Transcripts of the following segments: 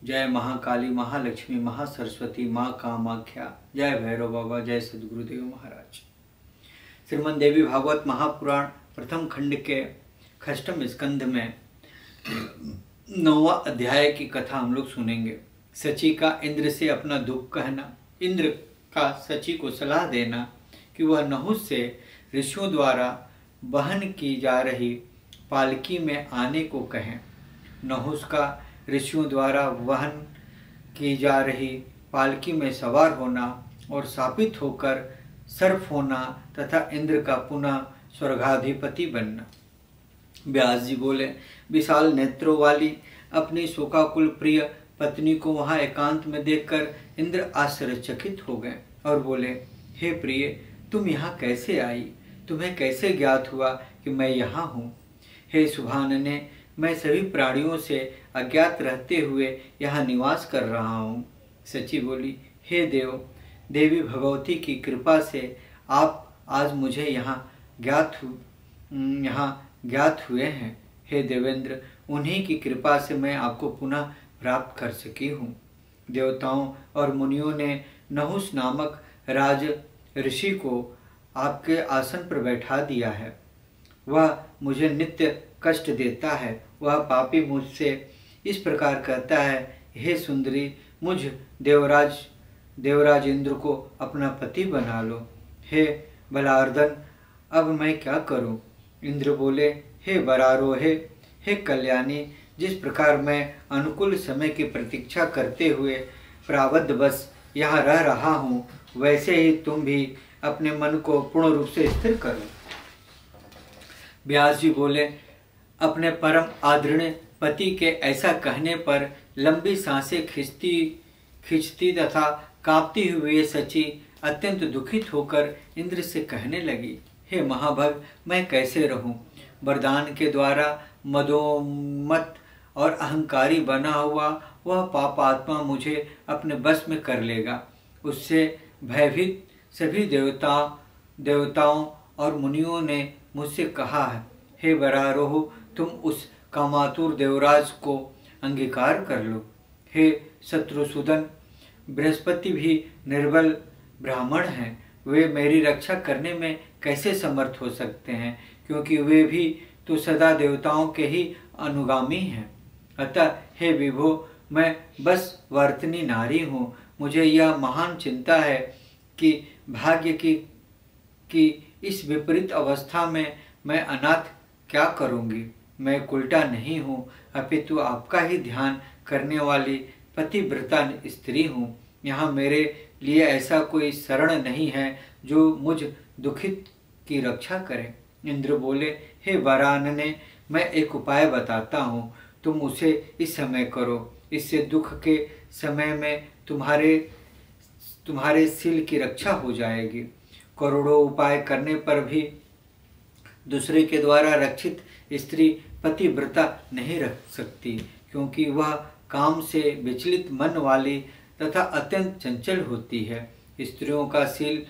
जय महाकाली, महालक्ष्मी, महासरस्वती, माँ कामाख्या। जय भैरव बाबा, जय सद्गुरुदेव महाराज। श्रीमद् देवी भागवत महापुराण प्रथम खंड के खष्टम स्कंध में 9वां अध्याय की कथा हम लोग सुनेंगे। सची का इंद्र से अपना दुख कहना, इंद्र का सची को सलाह देना कि वह नहुस से ऋषियों द्वारा वहन की जा रही पालकी में आने को कहें। नहुस का ऋषियों द्वारा वहन की जा रही पालकी में सवार होना और शापित होकर सर्प होना तथा इंद्र का पुनः स्वर्गाधिपति बनना। व्यास जी बोले, विशाल नेत्रों वाली अपनी शोकाकुल प्रिय पत्नी को वहां एकांत में देखकर इंद्र आश्चर्यचकित हो गए और बोले, हे प्रिय, तुम यहाँ कैसे आई? तुम्हें कैसे ज्ञात हुआ कि मैं यहाँ हूँ? हे सुभानने, मैं सभी प्राणियों से अज्ञात रहते हुए यहाँ निवास कर रहा हूँ। सची बोली, हे देव, देवी भगवती की कृपा से आप आज मुझे यहाँ ज्ञात हुए हैं। हे देवेंद्र, उन्हीं की कृपा से मैं आपको पुनः प्राप्त कर सकी हूँ। देवताओं और मुनियों ने नहुस नामक राज ऋषि को आपके आसन पर बैठा दिया है। वह मुझे नित्य कष्ट देता है। वह पापी मुझसे इस प्रकार कहता है, हे सुंदरी, मुझ देवराज इंद्र को अपना पति बना लो। हे बलार्दन, अब मैं क्या करूं? इंद्र बोले, हे बरारोहे, हे कल्याणी, जिस प्रकार मैं अनुकूल समय की प्रतीक्षा करते हुए प्रारब्धवश यहाँ रह रहा हूँ, वैसे ही तुम भी अपने मन को पूर्ण रूप से स्थिर करो। व्यास जी बोले, अपने परम आदरणीय पति के ऐसा कहने पर लंबी सांसें खींचती तथा कांपती हुई सची अत्यंत दुखित होकर इंद्र से कहने लगी, हे महाभग, मैं कैसे रहूं? वरदान के द्वारा मदोन्मत्त और अहंकारी बना हुआ वह पापात्मा मुझे अपने बस में कर लेगा। उससे भयभीत सभी देवताओं और मुनियों ने मुझसे कहा है, हे वरारोह, तुम उस कामातुर देवराज को अंगीकार कर लो। हे शत्रुसूदन, बृहस्पति भी निर्बल ब्राह्मण हैं। वे मेरी रक्षा करने में कैसे समर्थ हो सकते हैं, क्योंकि वे भी तो सदा देवताओं के ही अनुगामी हैं। अतः हे विभो, मैं बस वर्तनी नारी हूँ। मुझे यह महान चिंता है कि भाग्य की इस विपरीत अवस्था में मैं अनाथ क्या करूँगी। मैं कुलटा नहीं हूँ, अपितु आपका ही ध्यान करने वाली पतिव्रता स्त्री हूँ। यहाँ मेरे लिए ऐसा कोई शरण नहीं है जो मुझ दुखित की रक्षा करे। इंद्र बोले, हे वरानने, मैं एक उपाय बताता हूँ, तुम उसे इस समय करो। इससे दुख के समय में तुम्हारे शील की रक्षा हो जाएगी। करोड़ों उपाय करने पर भी दूसरे के द्वारा रक्षित स्त्री पतिव्रता नहीं रख सकती, क्योंकि वह काम से विचलित मन वाली तथा अत्यंत चंचल होती है। स्त्रियों का शील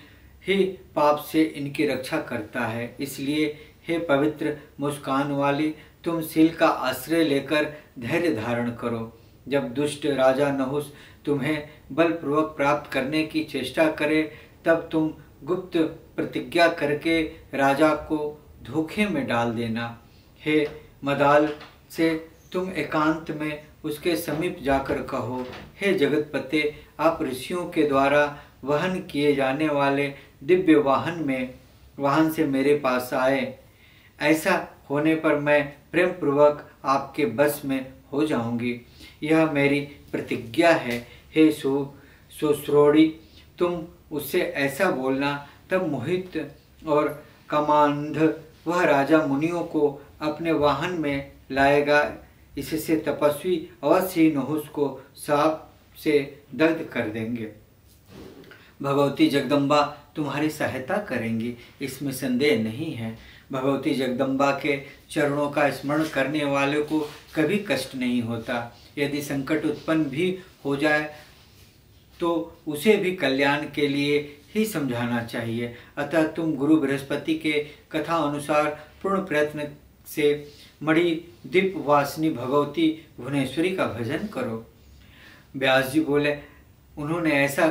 ही पाप से इनकी रक्षा करता है। इसलिए हे पवित्र मुस्कान वाली, तुम शील का आश्रय लेकर धैर्य धारण करो। जब दुष्ट राजा नहुस तुम्हें बलपूर्वक प्राप्त करने की चेष्टा करे, तब तुम गुप्त प्रतिज्ञा करके राजा को धोखे में डाल देना। हे मदाल से तुम एकांत में उसके समीप जाकर कहो, हे जगतपते, आप ऋषियों के द्वारा वहन किए जाने वाले दिव्य वाहन से मेरे पास आए। ऐसा होने पर मैं प्रेम पूर्वक आपके बस में हो जाऊंगी। यह मेरी प्रतिज्ञा है। हे सुश्रोणी, तुम उससे ऐसा बोलना। तब मोहित और कामांध वह राजा मुनियों को अपने वाहन में लाएगा। इससे तपस्वी अवश्य ही नहुस को साप से दग्ध कर देंगे। भगवती जगदम्बा तुम्हारी सहायता करेंगी, इसमें संदेह नहीं है। भगवती जगदम्बा के चरणों का स्मरण करने वाले को कभी कष्ट नहीं होता। यदि संकट उत्पन्न भी हो जाए तो उसे भी कल्याण के लिए ही समझाना चाहिए। अतः तुम गुरु बृहस्पति के कथा अनुसार पूर्ण प्रयत्न से मणि दीप वासिनी भगवती भुवनेश्वरी का भजन करो। व्यास जी बोले, उन्होंने ऐसा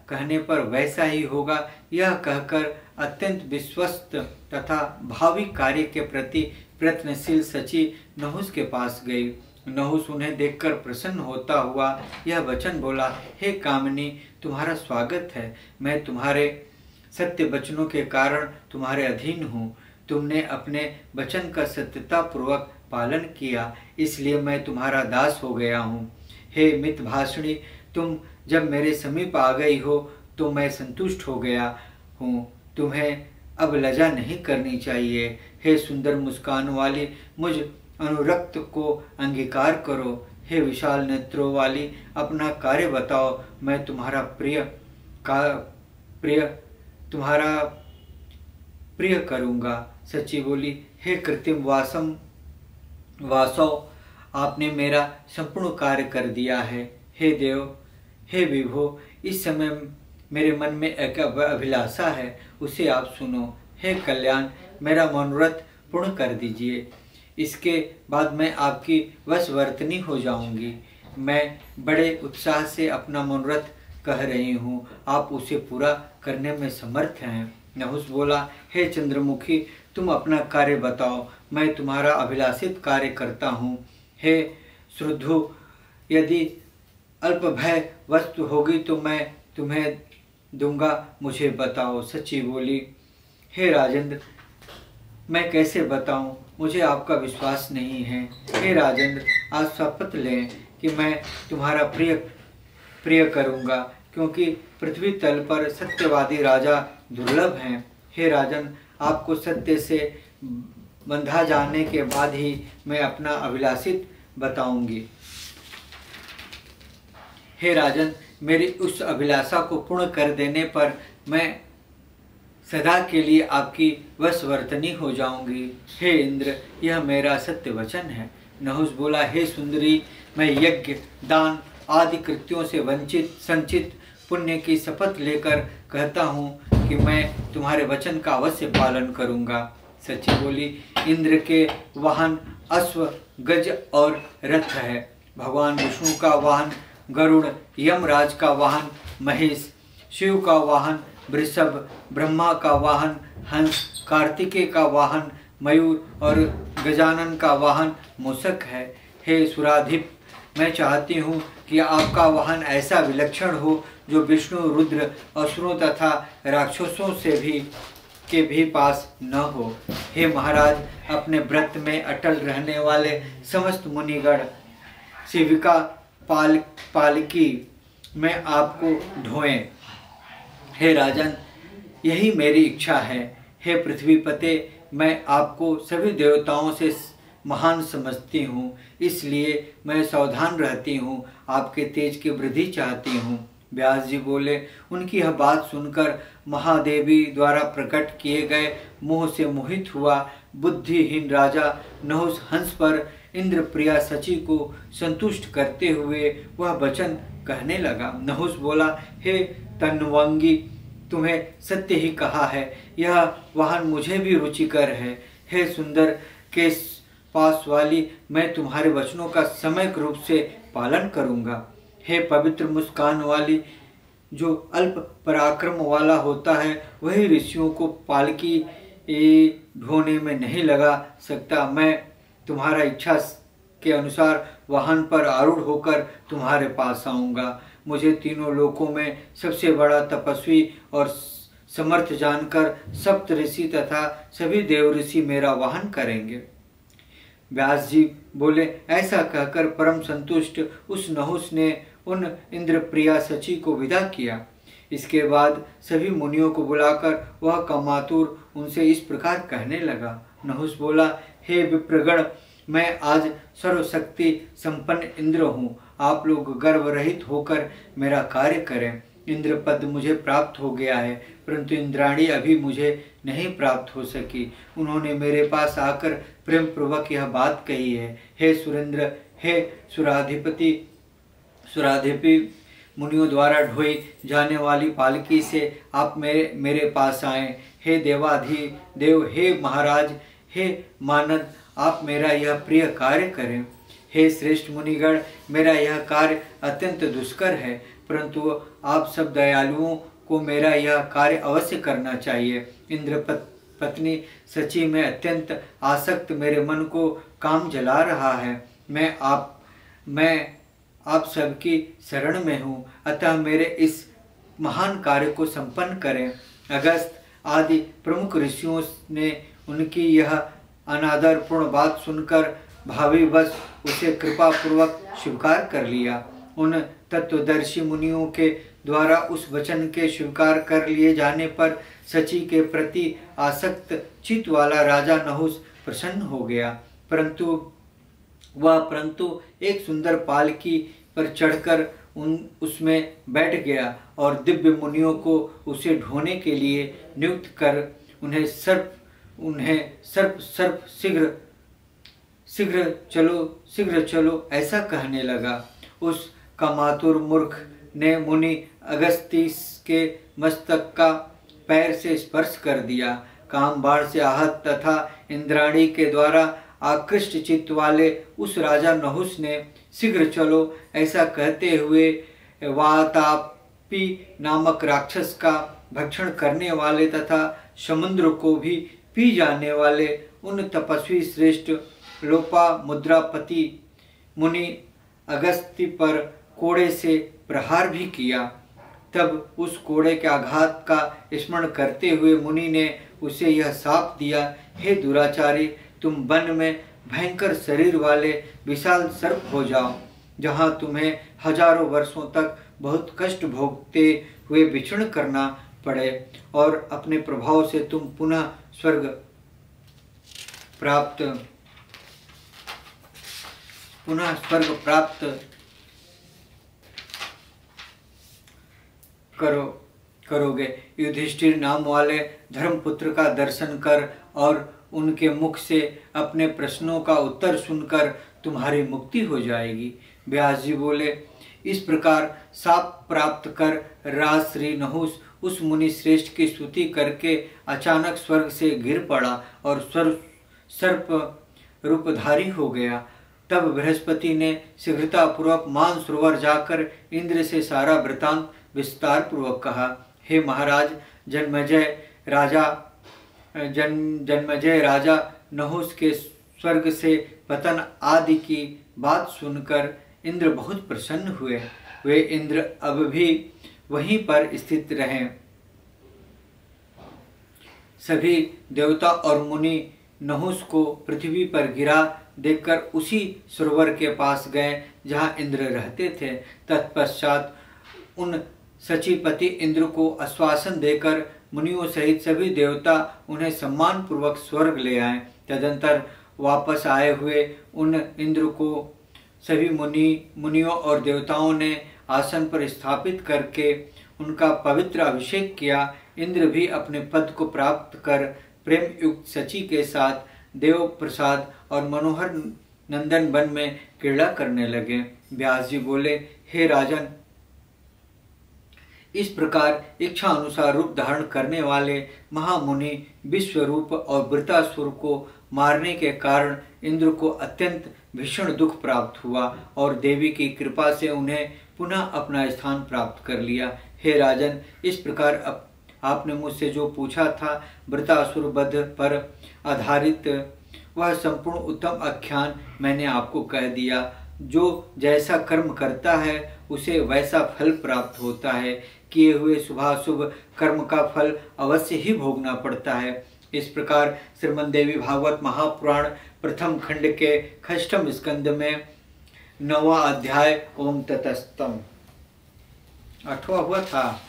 कहने पर वैसा ही होगा, यह कहकर अत्यंत विश्वस्त तथा भावी कार्य के प्रति प्रयत्नशील सची नहुस के पास गई। नहुस उन्हें देखकर प्रसन्न होता हुआ यह वचन बोला, हे कामिनी, तुम्हारा स्वागत है। मैं तुम्हारे सत्य वचनों के कारण तुम्हारे अधीन हूँ। तुमने अपने वचन का सत्यतापूर्वक पालन किया, इसलिए मैं तुम्हारा दास हो गया हूँ। हे मितभाषिणी, तुम जब मेरे समीप आ गई हो तो मैं संतुष्ट हो गया हूँ। तुम्हें अब लज्जा नहीं करनी चाहिए। हे सुंदर मुस्कान वाली, मुझ अनुरक्त को अंगीकार करो। हे विशाल नेत्रों वाली, अपना कार्य बताओ, मैं तुम्हारा प्रिय करूँगा। सची बोली, हे कृत्रिम वासव, आपने मेरा संपूर्ण कार्य कर दिया है। हे देव, हे विभो, इस समय मेरे मन में एक अभिलाषा है, उसे आप सुनो। हे कल्याण, मेरा मनोरथ पूर्ण कर दीजिए, इसके बाद मैं आपकी वशवर्तनी हो जाऊंगी। मैं बड़े उत्साह से अपना मनोरथ कह रही हूँ, आप उसे पूरा करने में समर्थ हैं। नहुस बोला, हे चंद्रमुखी, तुम अपना कार्य बताओ, मैं तुम्हारा अभिलाषित कार्य करता हूँ। हे श्रुद्धु, यदि अल्प भय वस्तु होगी तो मैं तुम्हें दूंगा, मुझे बताओ। सची बोली, हे राजेंद्र, मैं कैसे बताऊं, मुझे आपका विश्वास नहीं है। हे राजेंद्र, आज शपथ लें कि मैं तुम्हारा प्रिय करूंगा, क्योंकि पृथ्वी तल पर सत्यवादी राजा दुर्लभ हैं। हे राजन, आपको सत्य से बंधा जाने के बाद ही मैं अपना अभिलाषित बताऊंगी। हे राजन, मेरी उस अभिलाषा को पूर्ण कर देने पर मैं सदा के लिए आपकी वशवर्तनी हो जाऊंगी। हे इंद्र, यह मेरा सत्य वचन है। नहुस बोला, हे सुंदरी, मैं यज्ञ, दान आदि कृत्यों से संचित पुण्य की शपथ लेकर कहता हूँ कि मैं तुम्हारे वचन का अवश्य पालन करूँगा। सची बोली, इंद्र के वाहन अश्व, गज और रथ है। भगवान विष्णु का वाहन गरुड़, यमराज का वाहन महिष, शिव का वाहन वृषभ, ब्रह्मा का वाहन हंस, कार्तिकेय का वाहन मयूर और गजानन का वाहन मूषक है। हे सुराधिप, मैं चाहती हूँ कि आपका वाहन ऐसा विलक्षण हो जो विष्णु, रुद्र, असुरों तथा राक्षसों के भी पास न हो। हे महाराज, अपने व्रत में अटल रहने वाले समस्त मुनिगण शिविका पालकी में आपको ढोएं। हे राजन, यही मेरी इच्छा है। हे पृथ्वीपते, मैं आपको सभी देवताओं से महान समझती हूँ, इसलिए मैं सावधान रहती हूँ, आपके तेज की वृद्धि चाहती हूँ। व्यास जी बोले, उनकी यह बात सुनकर महादेवी द्वारा प्रकट किए गए मोह से मोहित हुआ बुद्धिहीन राजा नहुस हंस पर इंद्र प्रिया सची को संतुष्ट करते हुए वह वचन कहने लगा। नहुस बोला, हे तन्वंगी, तुम्हें सत्य ही कहा है, यह वाहन मुझे भी रुचिकर है। हे सुंदर केश पास वाली, मैं तुम्हारे वचनों का सम्यक रूप से पालन करूंगा। हे पवित्र मुस्कान वाली, जो अल्प पराक्रम वाला होता है वही ऋषियों को पालकी ढोने में नहीं लगा सकता। मैं तुम्हारा इच्छा के अनुसार वाहन पर आरूढ़ होकर तुम्हारे पास आऊँगा। मुझे तीनों लोकों में सबसे बड़ा तपस्वी और समर्थ जानकर सप्त ऋषि तथा सभी देव ऋषि मेरा वाहन करेंगे। व्यास जी बोले, ऐसा कहकर परम संतुष्ट उस नहुस ने उन इंद्र प्रिया सची को विदा किया। इसके बाद सभी मुनियों को बुलाकर वह कामातुर उनसे इस प्रकार कहने लगा। नहुस बोला, हे विप्रगण, मैं आज सर्वशक्ति संपन्न इंद्र हूँ। आप लोग गर्व रहित होकर मेरा कार्य करें। इंद्र पद मुझे प्राप्त हो गया है, परंतु इंद्राणी अभी मुझे नहीं प्राप्त हो सकी। उन्होंने मेरे पास आकर प्रेम पूर्वक यह बात कही है। हे सुरेंद्र, हे सुराधिपि मुनियों द्वारा ढोई जाने वाली पालकी से आप मेरे पास आए। हे देवाधिदेव, हे महाराज, हे मानद, आप मेरा यह प्रिय कार्य करें। हे श्रेष्ठ मुनिगण, मेरा यह कार्य अत्यंत दुष्कर है, परंतु आप सब दयालुओं को मेरा यह कार्य अवश्य करना चाहिए। इंद्र पत्नी सची में अत्यंत आसक्त मेरे मन को काम जला रहा है। मैं आप सबकी शरण में हूँ, अतः मेरे इस महान कार्य को संपन्न करें। अगस्त आदि प्रमुख ऋषियों ने उनकी यह अनादरपूर्ण बात सुनकर भावीवश उसे कृपा पूर्वक स्वीकार कर लिया। उन तत्वदर्शी मुनियों के द्वारा उस वचन के स्वीकार कर लिए जाने पर सची के प्रति आसक्त चित्त वाला राजा नहुस प्रसन्न हो गया, परंतु एक सुंदर पालकी पर चढ़कर उसमें बैठ गया और दिव्य मुनियों को उसे ढोने के लिए नियुक्त कर उन्हें सर्प शीघ्र चलो ऐसा कहने लगा। उस कामातुर मूर्ख ने मुनि अगस्तीस के मस्तक का पैर से स्पर्श कर दिया। काम बाण से आहत तथा इंद्राणी के द्वारा आकृष्ट चित्त वाले उस राजा नहुस ने शीघ्र चलो ऐसा कहते हुए वातापी नामक राक्षस का भक्षण करने वाले तथा समुद्र को भी पी जाने वाले उन तपस्वी श्रेष्ठ लोपामुद्रापति मुनि अगस्ती पर कोड़े से प्रहार भी किया। तब उस कोड़े के आघात का स्मरण करते हुए मुनि ने उसे यह शाप दिया, हे दुराचारी, तुम वन में भयंकर शरीर वाले विशाल सर्प हो जाओ, जहाँ तुम्हें हजारों वर्षों तक बहुत कष्ट भोगते हुए विचरण करना पड़े और अपने प्रभाव से तुम पुनः स्वर्ग प्राप्त करोगे। युधिष्ठिर नाम वाले धर्मपुत्र का दर्शन कर और उनके मुख से अपने प्रश्नों का उत्तर सुनकर तुम्हारी मुक्ति हो जाएगी। व्यास जी बोले, इस प्रकार शाप प्राप्त कर राजश्री नहुस उस मुनि श्रेष्ठ की स्तुति करके अचानक स्वर्ग से गिर पड़ा और सर्प रूपधारी हो गया। तब बृहस्पति ने शीघ्रता पूर्वक मानसरोवर जाकर इंद्र से सारा वृतांत विस्तार पूर्वक कहा। हे महाराज, जन्मजय राजा नहुस के स्वर्ग से पतन आदि की बात सुनकर इंद्र बहुत प्रसन्न हुए। वे इंद्र अब भी वहीं पर स्थित रहे। सभी देवता और मुनि नहुस को पृथ्वी पर गिरा देखकर उसी सरोवर के पास गए जहां इंद्र रहते थे। तत्पश्चात उन सचीपति इंद्र को आश्वासन देकर मुनियों सहित सभी देवता उन्हें सम्मान पूर्वक स्वर्ग ले आए। तदंतर वापस आए हुए उन इंद्र को सभी मुनियों और देवताओं ने आसन पर स्थापित करके उनका पवित्र अभिषेक किया। इंद्र भी अपने पद को प्राप्त कर प्रेम युक्त सची के साथ देव प्रसाद और मनोहर नंदन वन में क्रीड़ा करने लगे। व्यास जी बोले, हे राजन, इस प्रकार इच्छा अनुसार रूप धारण करने वाले महामुनि विश्वरूप और वृतासुर को मारने के कारण इंद्र को अत्यंत भीषण दुख प्राप्त हुआ और देवी की कृपा से उन्हें पुनः अपना स्थान प्राप्त कर लिया। हे राजन, इस प्रकार आपने मुझसे जो पूछा था वृतासुर वध पर आधारित वह संपूर्ण उत्तम आख्यान मैंने आपको कह दिया। जो जैसा कर्म करता है उसे वैसा फल प्राप्त होता है। किए हुए शुभाशुभ कर्म का फल अवश्य ही भोगना पड़ता है। इस प्रकार श्रीमद्देवी भागवत महापुराण प्रथम खंड के 6वें स्कंद में 9वां अध्याय ओम ततस्तम 8वां हुआ था।